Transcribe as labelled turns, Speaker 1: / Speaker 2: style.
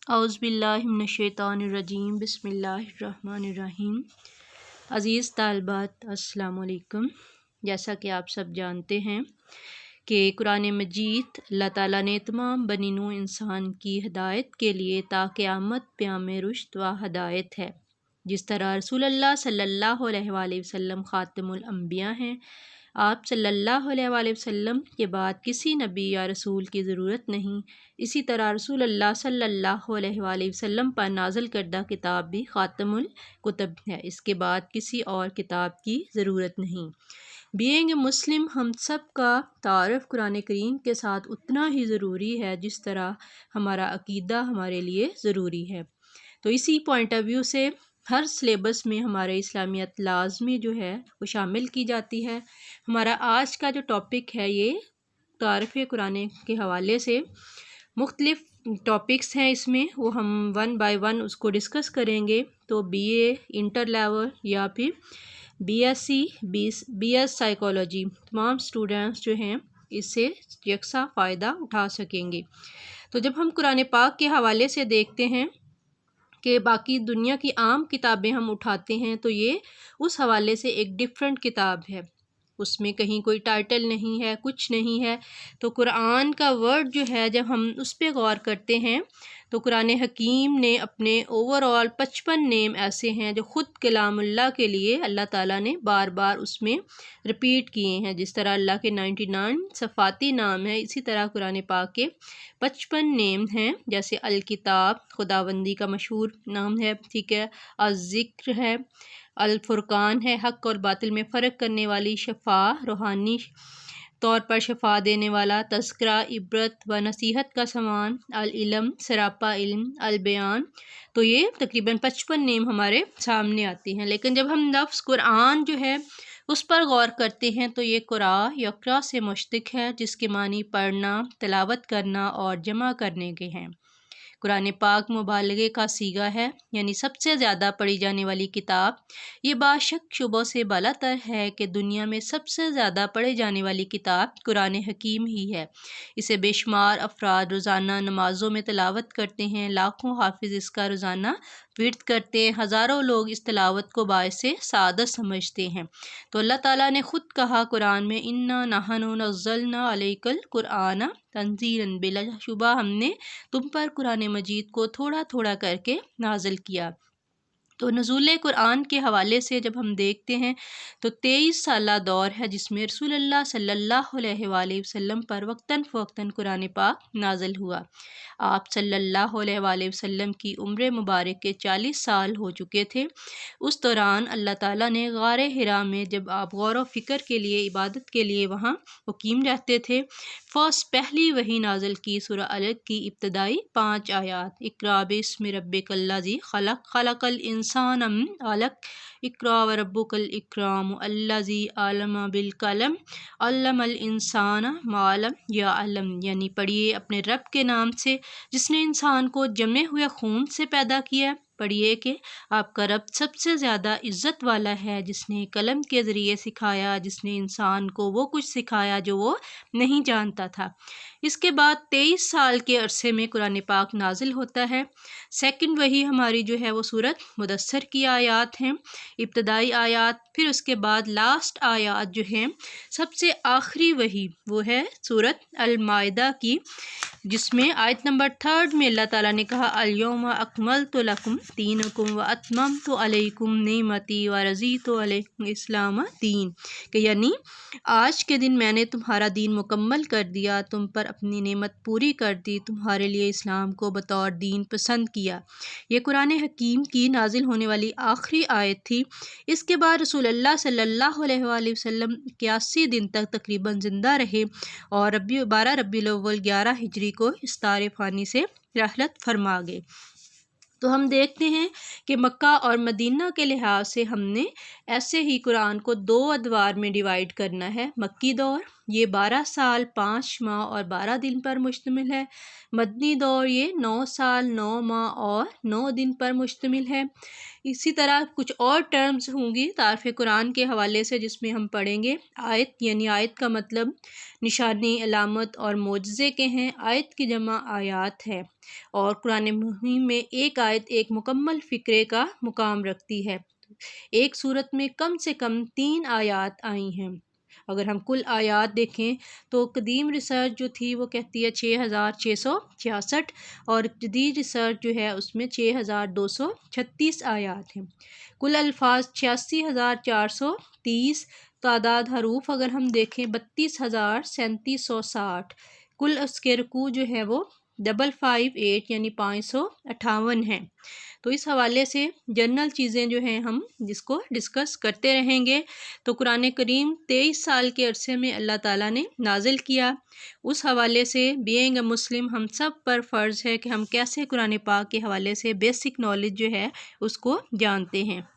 Speaker 1: اعوذ باللہ من الشیطان الرجیم، بسم اللہ الرحمن الرحیم۔ عزیز طالبات، السلام علیکم۔ جیسا کہ آپ سب جانتے ہیں کہ قرآن مجید اللہ تعالیٰ نے تمام بنی نوع انسان کی ہدایت کے لیے تا قیامت پیام رشد و ہدایت ہے۔ جس طرح رسول اللہ صلی اللہ علیہ وآلہ وسلم خاتم الانبیاء ہیں، آپ صلی اللہ علیہ وآلہ وسلم کے بعد کسی نبی یا رسول کی ضرورت نہیں، اسی طرح رسول اللہ صلی اللہ علیہ وآلہ وسلم پر نازل کردہ کتاب بھی خاتم الکتب ہے، اس کے بعد کسی اور کتاب کی ضرورت نہیں۔ بینگ مسلم ہم سب کا تعارف قرآن کریم کے ساتھ اتنا ہی ضروری ہے جس طرح ہمارا عقیدہ ہمارے لیے ضروری ہے۔ تو اسی پوائنٹ آف ویو سے ہر سلیبس میں ہمارے اسلامیات لازمی جو ہے وہ شامل کی جاتی ہے۔ ہمارا آج کا جو ٹاپک ہے یہ تعارف قرآن کے حوالے سے مختلف ٹاپکس ہیں، اس میں وہ ہم ون بائی ون اس کو ڈسکس کریں گے۔ تو بی اے انٹر لیول یا پھر B S C B S psychology تمام اسٹوڈنٹس جو ہیں اس سے یکساں فائدہ اٹھا سکیں گے۔ تو جب ہم قرآن پاک کے حوالے سے دیکھتے ہیں کہ باقی دنیا کی عام کتابیں ہم اٹھاتے ہیں تو یہ اس حوالے سے ایک ڈیفرنٹ کتاب ہے، اس میں کہیں کوئی ٹائٹل نہیں ہے، کچھ نہیں ہے۔ تو قرآن کا ورڈ جو ہے جب ہم اس پہ غور کرتے ہیں تو قرآن حکیم نے اپنے اوور آل 55 نیم ایسے ہیں جو خود کلام اللہ کے لیے اللہ تعالیٰ نے بار بار اس میں رپیٹ کیے ہیں۔ جس طرح اللہ کے 99 صفاتی نام ہیں، اسی طرح قرآن پاک کے 55 نیم ہیں، جیسے الکتاب خداوندی کا مشہور نام ہے، ٹھیک ہے، الذکر ہے، الفرقان ہے، حق اور باطل میں فرق کرنے والی، شفا روحانی طور پر شفا دینے والا، تذکرہ عبرت و نصیحت کا سامان، العلم سراپا علم، البیان۔ تو یہ تقریباً 55 نیم ہمارے سامنے آتے ہیں۔ لیکن جب ہم لفظ قرآن جو ہے اس پر غور کرتے ہیں تو یہ قرآ یقرا سے مشتق ہے، جس کے معنی پڑھنا، تلاوت کرنا اور جمع کرنے کے ہیں۔ قرآن پاک مبالغے کا صیغہ ہے، یعنی سب سے زیادہ پڑھی جانے والی کتاب۔ یہ باشک شبوں سے بالا تر ہے کہ دنیا میں سب سے زیادہ پڑھے جانے والی کتاب قرآن حکیم ہی ہے۔ اسے بے شمار افراد روزانہ نمازوں میں تلاوت کرتے ہیں، لاکھوں حافظ اس کا روزانہ ورد کرتے ہیں، ہزاروں لوگ اس تلاوت کو باعث سعادت سمجھتے ہیں۔ تو اللہ تعالیٰ نے خود کہا قرآن میں، اِنَّا نَحْنُ نَزَّلْنَا عَلَيْكَ الْقُرْآنَ تَنزِيلًا، بلا شبہ ہم نے تم پر قرآن مجید کو تھوڑا تھوڑا کر کے نازل کیا۔ تو نزول قرآن کے حوالے سے جب ہم دیکھتے ہیں تو 23 سالہ دور ہے جس میں رسول اللہ صلی اللہ علیہ وآلہ وسلم پر وقتاً فوقتاً قرآن پاک نازل ہوا۔ آپ صلی اللہ علیہ وآلہ وسلم کی عمر مبارک کے 40 سال ہو چکے تھے۔ اس دوران اللہ تعالیٰ نے غار حرا میں جب آپ غور و فکر کے لیے، عبادت کے لیے وہاں مقیم رہتے تھے، پہلی وحی نازل کی سورہ علق کی ابتدائی 5 آیات، اقرأ باسم ربک الذی خلق، خلق الانسان من علق، اقرأ وربک الاکرم الذی علم بالقلم، علم الانسان ما لم یعلم، یعنی پڑھیے اپنے رب کے نام سے جس نے انسان کو جمے ہوئے خون سے پیدا کیا۔ پڑھیے کہ آپ کا رب سب سے زیادہ عزت والا ہے جس نے قلم کے ذریعے سکھایا، جس نے انسان کو وہ کچھ سکھایا جو وہ نہیں جانتا تھا۔ اس کے بعد 23 سال کے عرصے میں قرآن پاک نازل ہوتا ہے۔ سیکنڈ وحی ہماری جو ہے وہ سورۃ مدثر کی آیات ہیں، ابتدائی آیات، پھر اس کے بعد لاسٹ آیات جو ہیں، سب سے آخری وحی وہ ہے سورۃ المائدہ کی، جس میں آیت نمبر 3 میں اللہ تعالیٰ نے کہا، الیوم اکملت لکم دینکم واتممت علیکم نعمتی ورضیت علیکم الاسلام دین، کہ یعنی آج کے دن میں نے تمہارا دین مکمل کر دیا، تم پر اپنی نعمت پوری کر دی، تمہارے لیے اسلام کو بطور دین پسند کیا۔ یہ قرآن حکیم کی نازل ہونے والی آخری آیت تھی۔ اس کے بعد رسول اللہ صلی اللہ علیہ وآلہ وسلم 81 دن تک تقریباً زندہ رہے اور 12 ربیع الاول 11 ہجری کو استار فانی سے رحلت فرما گئے۔ تو ہم دیکھتے ہیں کہ مکہ اور مدینہ کے لحاظ سے ہم نے ایسے ہی قرآن کو 2 ادوار میں ڈیوائیڈ کرنا ہے، مکی دور یہ 12 سال 5 ماہ اور 12 دن پر مشتمل ہے۔ مدنی دور یہ 9 سال 9 ماہ اور 9 دن پر مشتمل ہے۔ اسی طرح کچھ اور ٹرمز ہوں گی تعارف قرآن کے حوالے سے جس میں ہم پڑھیں گے۔ آیت یعنی آیت کا مطلب نشانی، علامت اور معجزے کے ہیں۔ آیت کی جمع آیات ہے اور قرآن مجید میں ایک آیت ایک مکمل فقرے کا مقام رکھتی ہے۔ ایک صورت میں کم سے کم 3 آیات آئی ہیں۔ اگر ہم کل آیات دیکھیں تو قدیم ریسرچ جو تھی وہ کہتی ہے 6666 اور جدید ریسرچ جو ہے اس میں 6236 آیات ہیں۔ کل الفاظ 86430۔ تعداد حروف اگر ہم دیکھیں 32760۔ کل اس کے رکوع جو ہے وہ 558 یعنی 558 ہیں۔ تو اس حوالے سے جنرل چیزیں جو ہیں ہم جس کو ڈسکس کرتے رہیں گے۔ تو قرآن کریم 23 سال کے عرصے میں اللہ تعالیٰ نے نازل کیا۔ اس حوالے سے بینگ اے مسلم ہم سب پر فرض ہے کہ ہم کیسے قرآن پاک کے حوالے سے بیسک نالج جو ہے اس کو جانتے ہیں۔